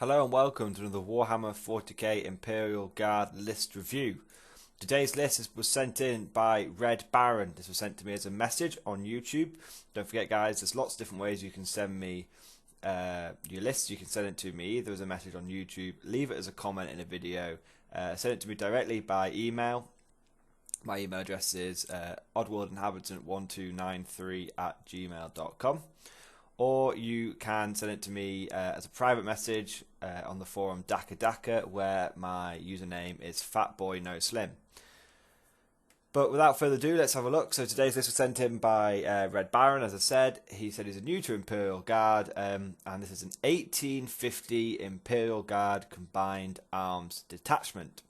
Hello and welcome to another Warhammer 40k Imperial Guard list review. Today's list was sent in by Red Baron. This was sent to me as a message on YouTube. Don't forget guys, there's lots of different ways you can send me your list. You can send it to me either as a message on YouTube, leave it as a comment in a video, send it to me directly by email. My email address is oddworldinhabitant1293@gmail.com. Or you can send it to me as a private message on the forum Daka Daka, where my username is FatBoyNoSlim. But without further ado, let's have a look. So today's list was sent in by Red Baron, as I said. He said he's new to Imperial Guard, and this is an 1850 Imperial Guard Combined Arms Detachment.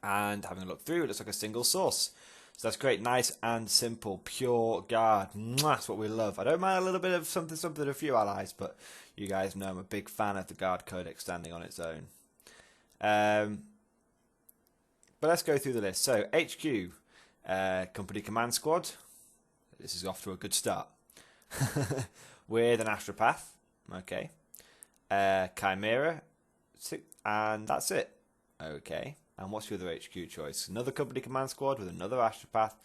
And having a look through, it looks like a single source. So that's great, nice and simple, pure guard. That's what we love. I don't mind a little bit of something, a few allies, but you guys know I'm a big fan of the guard codex standing on its own. But let's go through the list. So HQ, company command squad. This is off to a good start. With an astropath, okay. Chimera, and that's it. Okay. And what's your other HQ choice? Another company command squad with another astropath,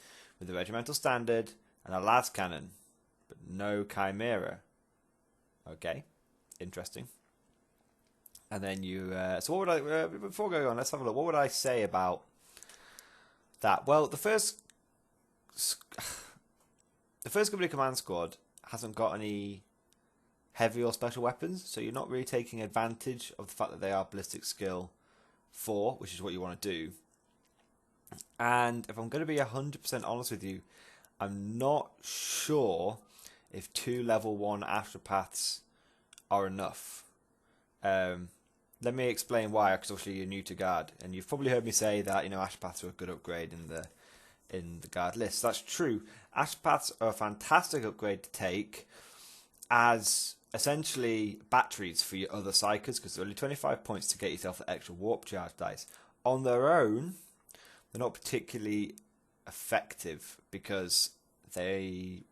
with a regimental standard and a las cannon, but no chimera. Okay, interesting. And then you. So what would I? Before going on, let's have a look. What would I say about that? Well, the first company command squad hasn't got any heavy or special weapons, so you're not really taking advantage of the fact that they are ballistic skill 4, which is what you want to do. And if I'm going to be 100% honest with you, I'm not sure if 2 level 1 astropaths are enough. Let me explain why, because obviously you're new to guard, and you've probably heard me say that astropaths are a good upgrade in the guard list. That's true. Astropaths are a fantastic upgrade to take as essentially batteries for your other psychers, because they're only 25 points to get yourself the extra warp charge dice. On their own, they're not particularly effective because you're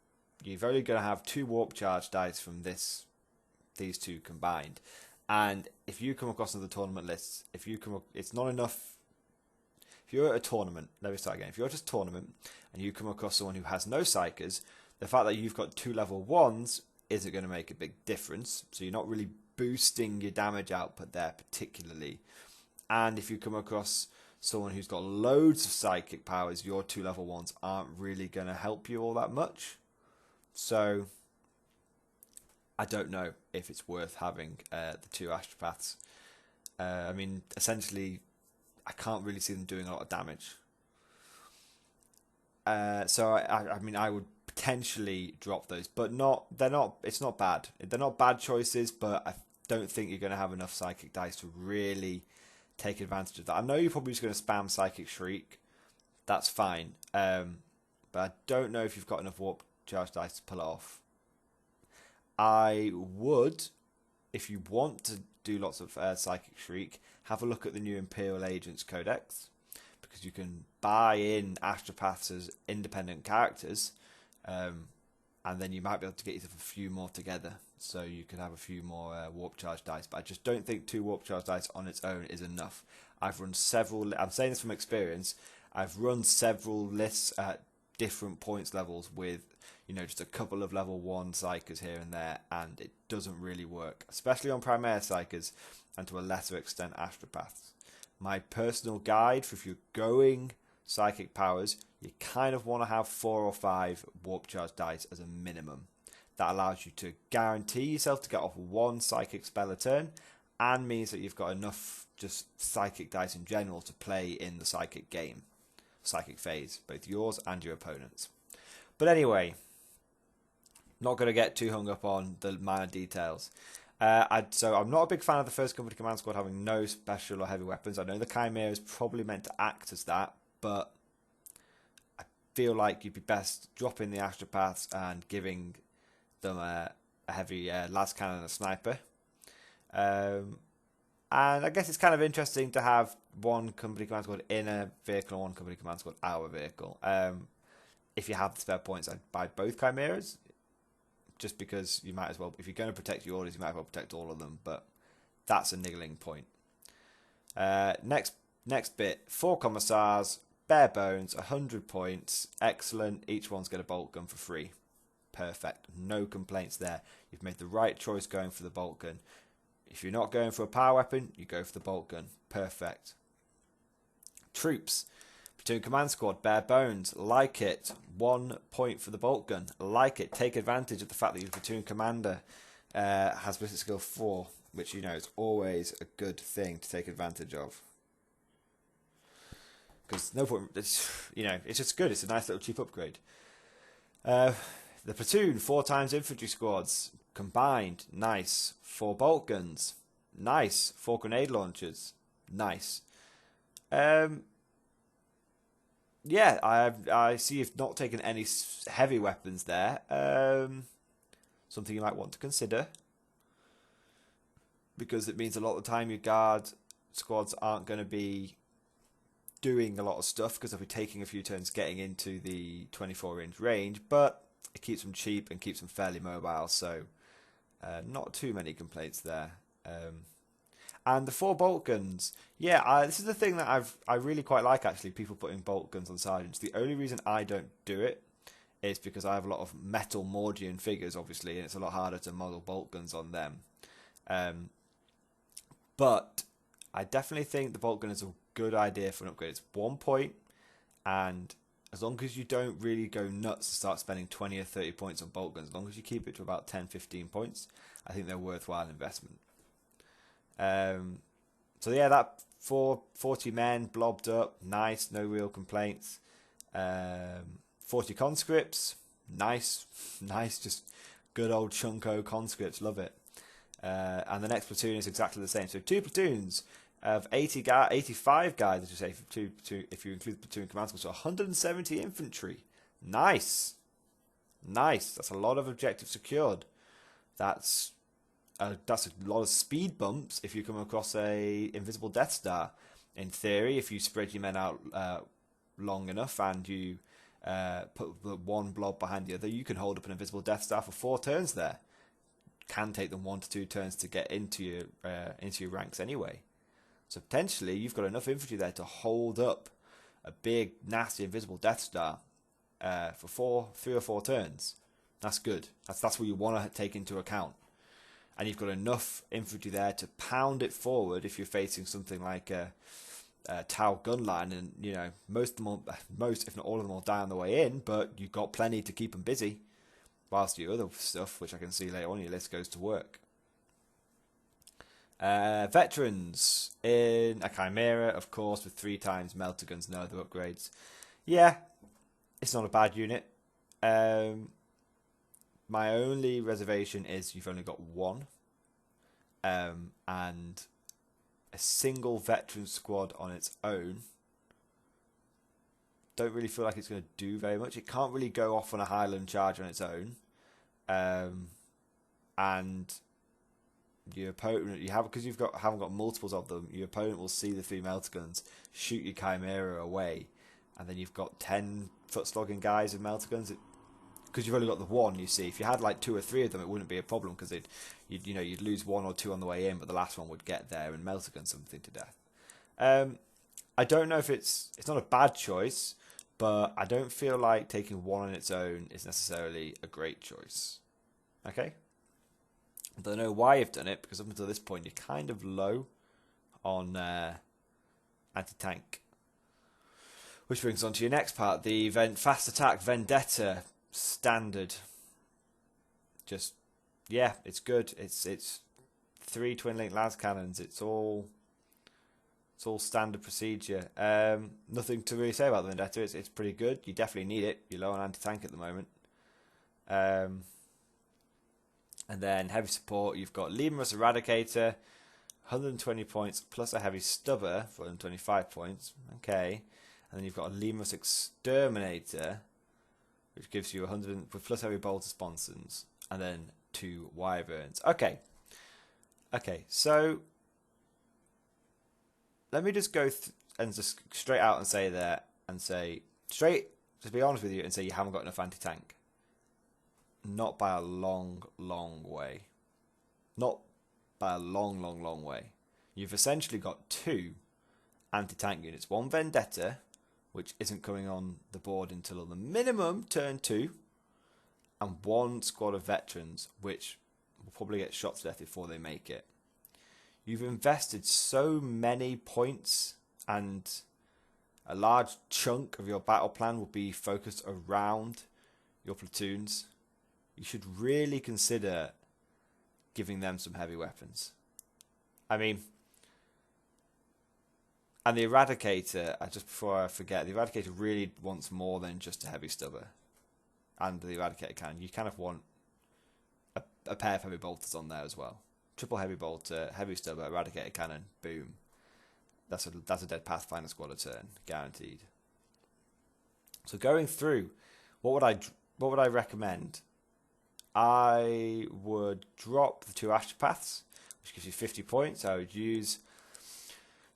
only going to have 2 warp charge dice from these two combined. And if you come across another tournament lists, it's not enough. If you're at a tournament, let me start again. If you're at a tournament and you come across someone who has no psychers, the fact that you've got 2 level 1s isn't going to make a big difference. So you're not really boosting your damage output there particularly. And if you come across someone who's got loads of psychic powers, your 2 level 1s aren't really going to help you all that much. So I don't know if it's worth having the 2 astropaths. I mean, essentially, I can't really see them doing a lot of damage. So I mean, I would potentially drop those, but it's not bad. They're not bad choices, but I don't think you're going to have enough psychic dice to really take advantage of that. I know you're probably just going to spam psychic shriek. That's fine. But I don't know if you've got enough warp charge dice to pull it off. I would, if you want to do lots of psychic shriek, have a look at the new Imperial Agents Codex, because you can buy in astropaths as independent characters, and then you might be able to get yourself a few more together, so you could have a few more warp charge dice. But I just don't think 2 warp charge dice on its own is enough. I've run several. I'm saying this from experience. I've run several lists at different points levels with just a couple of level 1 psychers here and there, and it doesn't really work, especially on Primaire psychers and to a lesser extent astropaths. My personal guide for if you're going psychic powers, you kind of want to have 4 or 5 warp charge dice as a minimum. That allows you to guarantee yourself to get off 1 psychic spell a turn, and means that you've got enough just psychic dice in general to play in the psychic game, psychic phase, both yours and your opponent's. But anyway, not going to get too hung up on the minor details. So I'm not a big fan of the first company command squad having no special or heavy weapons. I know the Chimera is probably meant to act as that, but I feel like you'd be best dropping the astropaths and giving them a heavy las cannon and a sniper. And I guess it's kind of interesting to have 1 company command squad in a vehicle and 1 company command squad out of a vehicle. If you have the spare points, I'd buy both Chimeras, just because you might as well, if you're going to protect your orders, you might as well protect all of them. But That's a niggling point. Next bit, 4 commissars, bare bones, 100 points, excellent. Each one's got a bolt gun for free. Perfect. No complaints there. You've made the right choice going for the bolt gun. If you're not going for a power weapon, you go for the bolt gun. Perfect. Troops. Platoon command squad, bare bones. Like it. 1 point for the bolt gun. Like it. Take advantage of the fact that your platoon commander has ballistic skill 4, which you know is always a good thing to take advantage of. Because no point, it's just good. It's a nice little cheap upgrade. The platoon, 4 times infantry squads combined, nice. 4 bolt guns, nice. 4 grenade launchers, nice. Yeah, I see you've not taken any heavy weapons there. Something you might want to consider, because it means a lot of the time your guard squads aren't going to be doing a lot of stuff, because they'll be taking a few turns getting into the 24-inch range, but it keeps them cheap and keeps them fairly mobile, so not too many complaints there. And the 4 bolt guns, yeah, this is the thing that I really quite like, actually, people putting bolt guns on sergeants. The only reason I don't do it is because I have a lot of metal Mordian figures, obviously, and it's a lot harder to model bolt guns on them. But I definitely think the bolt gun is a good idea for an upgrade. It's 1 point, and as long as you don't really go nuts and start spending 20 or 30 points on bolt guns, as long as you keep it to about 10-15 points, I think they're worthwhile investment. So yeah, that 40 men blobbed up, nice, no real complaints. 40 conscripts, nice, just good old chunko conscripts, love it. And the next platoon is exactly the same. So 2 platoons of 85 guys, as you say, if you include platoon command squad, so 170 infantry. Nice. That's a lot of objectives secured. That's a lot of speed bumps if you come across a invisible Death Star. In theory, if you spread your men out long enough and you put the one blob behind the other, you can hold up an invisible Death Star for 4 turns there. Can take them 1 to 2 turns to get into your ranks anyway. So potentially you've got enough infantry there to hold up a big, nasty, invisible Death Star for 3 or 4 turns. That's good. That's what you want to take into account. And you've got enough infantry there to pound it forward if you're facing something like a Tau gun line, and most, if not all of them, will die on the way in. But you've got plenty to keep them busy, whilst your other stuff, which I can see later on your list, goes to work. Veterans in a Chimera, of course, with 3 times melter guns, no other upgrades. Yeah, it's not a bad unit. My only reservation is you've only got 1, and a single veteran squad on its own. Don't really feel like it's going to do very much. It can't really go off on a Highland charge on its own, and your opponent, because haven't got multiples of them, your opponent will see the 3 melter guns, shoot your Chimera away, and then you've got 10 foot slogging guys with melter guns. Because you've only got the 1, you see. If you had like 2 or 3 of them, it wouldn't be a problem, because you'd lose 1 or 2 on the way in, but the last one would get there and melter gun something to death. I don't know if it's not a bad choice, but I don't feel like taking 1 on its own is necessarily a great choice. Okay? I don't know why you've done it, because up until this point you're kind of low on anti-tank. Which brings on to your next part, the fast attack Vendetta standard. Just, yeah, it's good. It's 3 twin link las cannons. It's all standard procedure. Nothing to really say about the Vendetta. It's pretty good. You definitely need it. You're low on anti-tank at the moment. And then heavy support, you've got Lemurus Eradicator, 120 points, plus a heavy stubber for 125 points. Okay. And then you've got a Lemurus Exterminator, which gives you 100 with plus heavy bolter sponsons, and then 2 wyverns. Okay. So let me just go and just straight out and say just be honest with you and say you haven't got enough anti-tank. Not by a long, long way. Not by a long, long, long way. You've essentially got 2 anti-tank units. 1 Vendetta, which isn't coming on the board until the minimum turn 2, and 1 squad of veterans, which will probably get shot to death before they make it. You've invested so many points, and a large chunk of your battle plan will be focused around your platoons. You should really consider giving them some heavy weapons. I mean, and the Eradicator, just before I forget, the Eradicator really wants more than just a heavy stubber. And the Eradicator cannon. You kind of want a pair of heavy bolters on there as well. Triple heavy bolter, heavy stubber, Eradicator cannon, boom. That's a dead Pathfinder squad a turn, guaranteed. So going through, what would I recommend? I would drop the 2 Astropaths, which gives you 50 points. I would use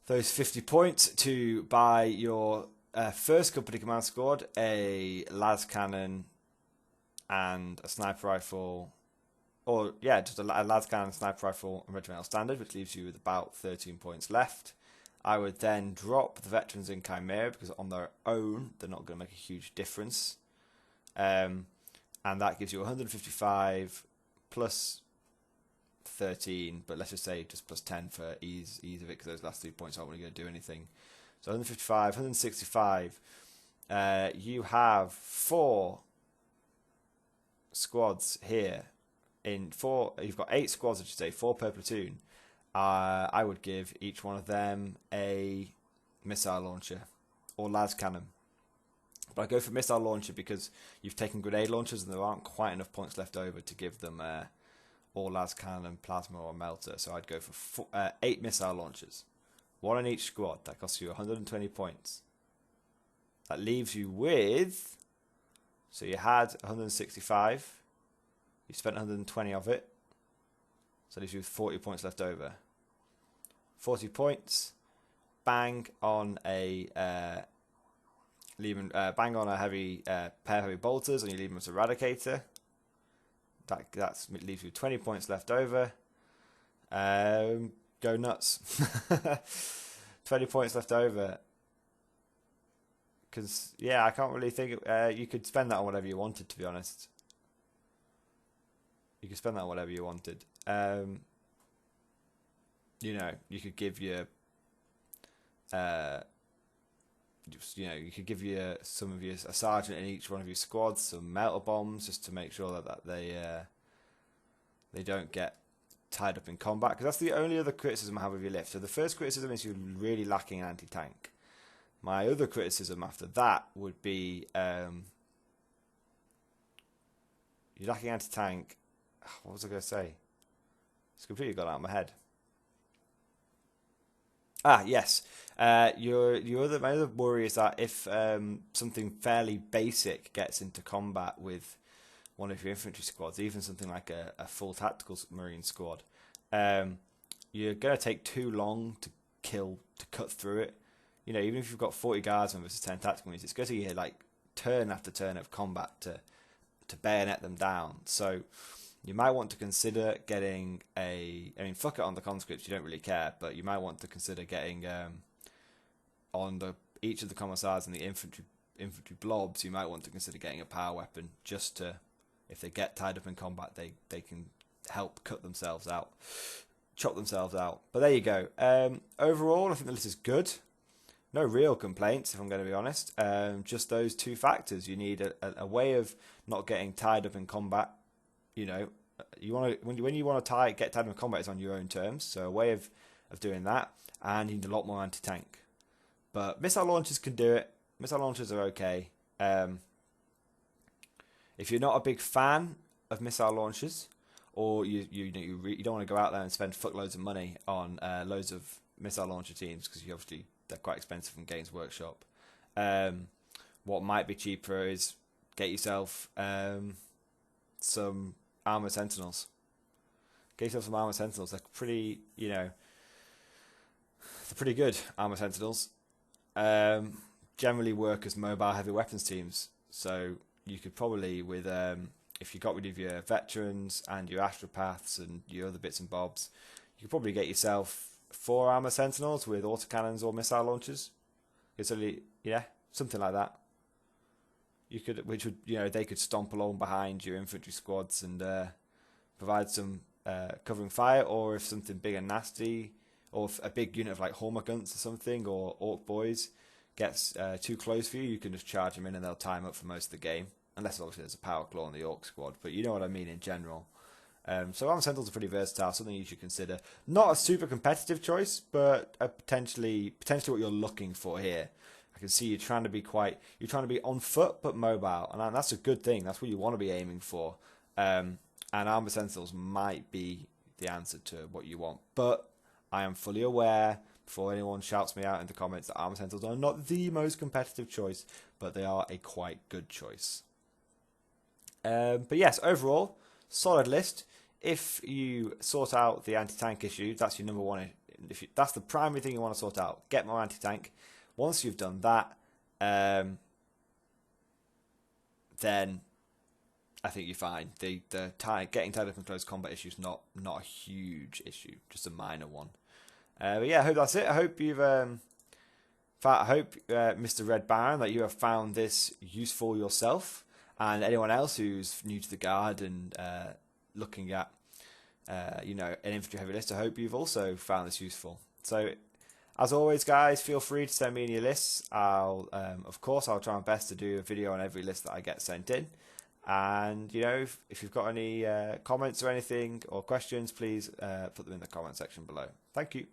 those 50 points to buy your first company command squad a las cannon and a sniper rifle, or yeah, just a las cannon, sniper rifle, and regimental standard, which leaves you with about 13 points left. I would then drop the veterans in Chimera because on their own they're not going to make a huge difference, and that gives you 155 plus 13, but let's just say just plus 10 for ease of it, because those last 3 points aren't really going to do anything. So 155, 165. You have 4 squads here. You've got 8 squads, I should say, 4 per platoon. I would give each one of them a missile launcher or las cannon. But I go for missile launcher because you've taken grenade launchers and there aren't quite enough points left over to give them or las cannon, plasma, or melter. So I'd go for 8 missile launchers, 1 on each squad. That costs you 120 points. That leaves you with, so you had 165. You spent 120 of it. So that leaves you with 40 points left over. 40 points. Bang on a bang on a heavy pair of heavy bolters, and you leave them as Eradicator. That leaves you 20 points left over. Go nuts. 20 points left over. Because, yeah, I can't really think... you could spend that on whatever you wanted, to be honest. You could spend that on whatever you wanted. You know, you could give your... you could give you a sergeant in each one of your squads some melter bombs, just to make sure that they don't get tied up in combat, because that's the only other criticism I have of your lift. So the first criticism is you're really lacking anti-tank. My other criticism after that would be you're lacking anti-tank. What was I going to say? It's completely gone out of my head. Yes. My other worry is that if something fairly basic gets into combat with one of your infantry squads, even something like a full tactical marine squad, you're going to take too long to cut through it. You know, even if you've got 40 guardsmen versus 10 tactical units, it's going to take you like turn after turn of combat to bayonet them down. So you might want to consider getting fuck it on the conscripts, you don't really care, but you might want to consider getting on each of the commissars and the infantry blobs, you might want to consider getting a power weapon, just to, if they get tied up in combat, they can help cut themselves out, chop themselves out. But there you go. Overall, I think the list is good. No real complaints, if I'm going to be honest. Just those 2 factors. You need a way of not getting tied up in combat. You know, you want to when you want to get tied up in combat, it's on your own terms. So a way of doing that, and you need a lot more anti-tank. But missile launchers can do it. Missile launchers are okay. If you're not a big fan of missile launchers, or you don't want to go out there and spend fuckloads of money on loads of missile launcher teams, because they're quite expensive from Games Workshop. What might be cheaper is get yourself some Armored Sentinels. Get yourself some Armored Sentinels. They're pretty, they're pretty good, Armored Sentinels. Generally work as mobile heavy weapons teams. So you could probably, with if you got rid of your veterans and your astropaths and your other bits and bobs, you could probably get yourself 4 armor sentinels with autocannons or missile launchers. It's only, yeah, something like that. You could, which would, they could stomp along behind your infantry squads and provide some covering fire, or if something big and nasty, or if a big unit of like Hormiguns or something, or Orc Boys gets too close for you, you can just charge them in and they'll time up for most of the game. Unless obviously there's a power claw in the Orc squad, but you know what I mean in general. So armor sentinels are pretty versatile, something you should consider. Not a super competitive choice, but a potentially what you're looking for here. I can see you're trying to be on foot but mobile, and that's a good thing. That's what you want to be aiming for. And armor sentinels might be the answer to what you want. But I am fully aware, before anyone shouts me out in the comments, that armor sentinels are not the most competitive choice, but they are a quite good choice. But yes, overall, solid list. If you sort out the anti-tank issue, that's your number one. That's the primary thing you want to sort out. Get more anti-tank. Once you've done that, then I think you're fine. The getting tied up in close combat issue is not a huge issue, just a minor one. But yeah, I hope that's it. I hope you've, Mr. Red Baron, that you have found this useful yourself, and anyone else who's new to the guard and looking at, an infantry heavy list. I hope you've also found this useful. So, as always, guys, feel free to send me in your lists. Of course, I'll try my best to do a video on every list that I get sent in. And, if you've got any comments or anything or questions, please put them in the comment section below. Thank you.